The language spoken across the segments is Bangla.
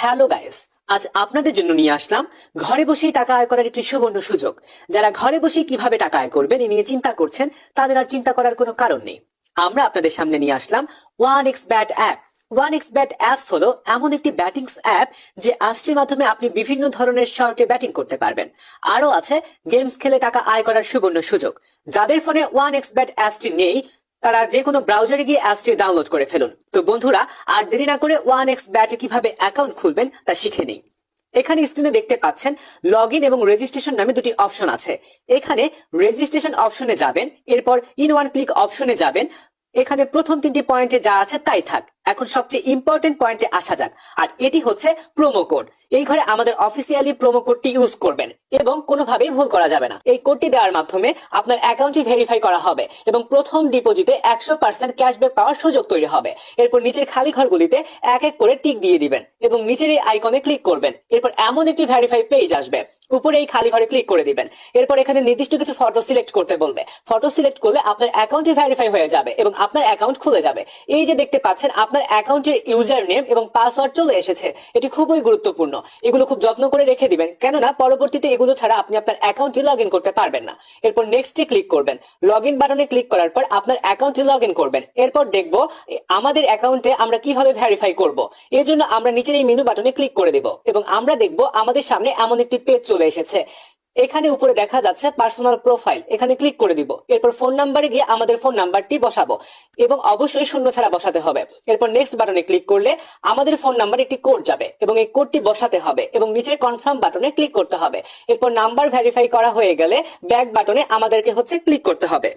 হ্যালো গাইস, আজ আপনাদের জন্য নিয়ে আসলাম ঘরে বসেই টাকা আয় করার একটি সুবর্ণ সুযোগ। যারা ঘরে বসেই কিভাবে টাকা আয় করবেন এ নিয়ে চিন্তা করছেন, তাদের আর চিন্তা করার কোনো কারণ নেই। আমরা আপনাদের সামনে নিয়ে আসলাম one X bet app. One X bet apps হলো এমন একটি ব্যাটিং অ্যাপ যে অ্যাপসটির মাধ্যমে আপনি বিভিন্ন ধরনের শর্টে ব্যাটিং করতে পারবেন। আরো আছে গেমস খেলে টাকা আয় করার সুবর্ণ সুযোগ। যাদের ফোনে ওয়ান এক্স ব্যাট অ্যাপসটি নেই, তারা যে কোনো ব্রাউজারে গিয়ে অ্যাপসটি ডাউনলোড করে ফেলুন। তো বন্ধুরা, আর দেরি না করে ওয়ান এক্স ব্যাটে কিভাবে অ্যাকাউন্ট খুলবেন তা শিখে নিই। এখানে স্ক্রিনে দেখতে পাচ্ছেন লগ ইন এবং রেজিস্ট্রেশন নামে দুটি অপশন আছে। এখানে রেজিস্ট্রেশন অপশনে যাবেন, এরপর ইন ওয়ান ক্লিক অপশনে যাবেন। এখানে প্রথম তিনটি পয়েন্টে যা আছে তাই থাক। এখন সবচেয়ে ইম্পর্টেন্ট পয়েন্টে আসা যাক, আর এটি হচ্ছে প্রোমো কোড। এই ঘরে আমাদের অফিসিয়ালি প্রোমো কোডটি ইউজ করবেন এবং কোনোভাবেই ভুল করা যাবে না। এই কোডটি দেওয়ার মাধ্যমে আপনার অ্যাকাউন্টটি ভেরিফাই করা হবে এবং প্রথম ডিপোজিটে 100% ক্যাশব্যাক পাওয়ার সুযোগ তৈরি হবে। এরপর নিচের খালি ঘরগুলিতে এক এক করে টিক দিয়ে দিবেন এবং নিচের এই আইকনে ক্লিক করবেন। এরপর এমন একটি ভেরিফাই পেজ আসবে, উপরে এই খালি ঘরে ক্লিক করে দিবেন। এরপর এখানে নির্দিষ্ট কিছু ফটো সিলেক্ট করতে বলবে। ফটো সিলেক্ট করলে আপনার অ্যাকাউন্টটি ভেরিফাই হয়ে যাবে এবং আপনার অ্যাকাউন্ট খুলে যাবে। এই যে দেখতে পাচ্ছেন আপনার অ্যাকাউন্টের ইউজার নেম এবং পাসওয়ার্ড চলে এসেছে। এটি খুবই গুরুত্বপূর্ণ। এগুলো খুব যত্ন করে রেখে দিবেন, কেননা পরবর্তীতে এগুলো ছাড়া আপনি আপনার অ্যাকাউন্টে লগ ইন করতে পারবেন না। এরপর নেক্সটে ক্লিক করবেন। লগ ইন বাটনে ক্লিক করার পর আপনার অ্যাকাউন্টে লগ ইন করবেন। এরপর দেখব আমাদের অ্যাকাউন্টে আমরা কিভাবে ভেরিফাই করব। এর জন্য আমরা নিচের এই মেনু বাটনে ক্লিক করে দেব এবং আমরা দেখব আমাদের সামনে এমন একটি পেজ চলে এসেছে। এখানে উপরে দেখা যাচ্ছে পার্সোনাল প্রোফাইল, এখানে ক্লিক করে দিব। এরপর ফোন নাম্বারে গিয়ে আমাদের ফোন নাম্বারটি বসাবো এবং অবশ্যই শূন্য ছাড়া বসাতে হবে। এরপর নেক্সট বাটনে ক্লিক করলে আমাদের ফোন নাম্বারে একটি কোড যাবে এবং এই কোডটি বসাতে হবে এবং নিচে কনফার্ম বাটনে ক্লিক করতে হবে। এরপর নাম্বার ভেরিফাই করা হয়ে গেলে ব্যাক বাটনে আমাদেরকে ক্লিক করতে হবে।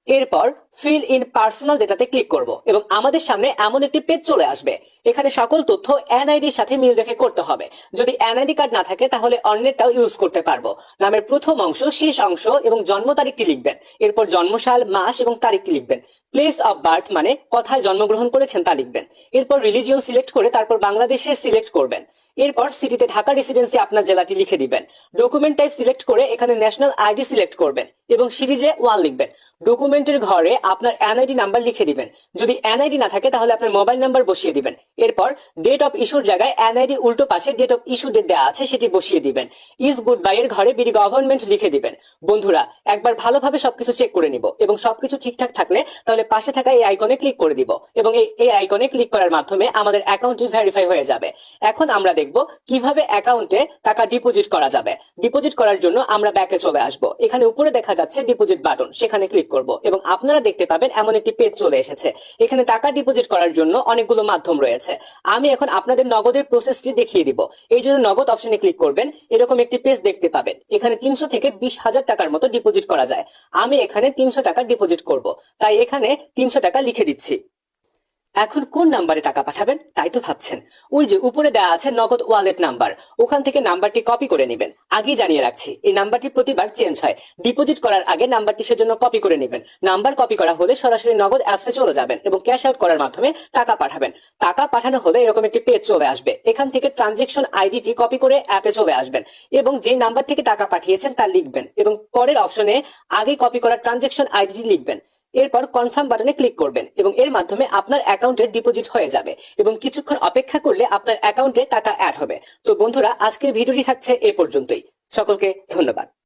এরপর ফিল ইন পার্সোনাল ডেটাতে ক্লিক করব এবং আমাদের সামনে এমন একটি পেজ চলে আসবে। এখানে সকল তথ্য এনআইডির সাথে মিল রেখে করতে হবে। যদি এনআইডি কার্ড না থাকে তাহলে অন্যেরটাও ইউজ করতে পারবো। নামের প্রথম অংশ, শেষ অংশ এবং জন্ম তারিখটি লিখবেন। এরপর জন্মসাল, মাস এবং তারিখটি লিখবেন। প্লেস অফ বার্থ মানে কোথায় জন্মগ্রহণ করেছেন তা লিখবেন। এরপর রিলিজিয়ন সিলেক্ট করে তারপর বাংলাদেশে সিলেক্ট করবেন। এরপর সিটিতে ঢাকা রেসিডেন্সি আপনার জেলাটি লিখে দিবেন। ডকুমেন্ট টাইপ সিলেক্ট করে এখানে ন্যাশনাল আইডি সিলেক্ট করবেন এবং সিরিজে 1 লিখবেন। ডকুমেন্টের ঘরে আপনার এনআইডি নাম্বার লিখে দিবেন। যদি এনআইডি না থাকে তাহলে আপনার মোবাইল নাম্বার বসিয়ে দিবেন। এরপর ডেট অফ ইস্যুর জায়গায় এনআইডি উল্টো পাশে ডেট অফ ইস্যু ডেট দেওয়া আছে সেটি বসিয়ে দিবেন। ইজ গুড বাই এর ঘরে বিডি গভর্নমেন্ট লিখে দিবেন। বন্ধুরা, একবার ভালোভাবে সবকিছু চেক করে নিব এবং সবকিছু ঠিকঠাক থাকলে তাহলে পাশে থাকা এই আইকনে ক্লিক করে দিব এবং এই আইকনে ক্লিক করার মাধ্যমে আমাদের অ্যাকাউন্টটি ভেরিফাই হয়ে যাবে। এখন আমরা দেখব কিভাবে অ্যাকাউন্টে টাকা ডিপোজিট করা যাবে। ডিপোজিট করার জন্য আমরা ব্যাকে চলে আসব। এখানে উপরে দেখা যাচ্ছে ডিপোজিট বাটন, সেখানে ক্লিক করব এবং আপনারা দেখতে পাবেন এমন একটি পেজ চলে এসেছে। এখানে টাকা ডিপোজিট করার জন্য অনেকগুলো মাধ্যম রয়েছে। আমি এখন আপনাদের নগদের প্রসেসটি দেখিয়ে দিব। এই জন্য নগদ অপশনে ক্লিক করবেন। এরকম একটি পেজ দেখতে পাবেন। এখানে 300 থেকে 20,000 টাকার মতো ডিপোজিট করা যায়। আমি এখানে 300 টাকা ডিপোজিট করব, তাই এখানে 300 টাকা লিখে দিচ্ছি। এখন কোন নাম্বারে টাকা পাঠাবেন তাই তো ভাবছেন। ওই যে উপরে দেওয়া আছে নগদ ওয়ালেট নাম্বার, ওখান থেকে নাম্বারটি কপি করে নেবেন। আগেই জানিয়ে রাখছি, এই নাম্বারটি প্রতিবার চেঞ্জ হয়। ডিপোজিট করার আগে নাম্বারটি সেজন্য কপি করে নেবেন। নাম্বার কপি করা হলে সরাসরি নগদ অ্যাপসে চলে যাবেন এবং ক্যাশ আউট করার মাধ্যমে টাকা পাঠাবেন। টাকা পাঠানো হলে এরকম একটি পেজ চলে আসবে। এখান থেকে ট্রানজেকশন আইডিটি কপি করে অ্যাপে চলে আসবেন এবং যে নাম্বার থেকে টাকা পাঠিয়েছেন তা লিখবেন এবং পরের অপশনে আগে কপি করা ট্রানজেকশন আইডিটি লিখবেন। এরপর কনফার্ম বাটনে ক্লিক করবেন এবং এর মাধ্যমে আপনার অ্যাকাউন্টে ডিপোজিট হয়ে যাবে এবং কিছুক্ষণ অপেক্ষা করলে আপনার অ্যাকাউন্টে টাকা অ্যাড হবে। তো বন্ধুরা, আজকের ভিডিওটি থাকছে এ পর্যন্তই। সকলকে ধন্যবাদ।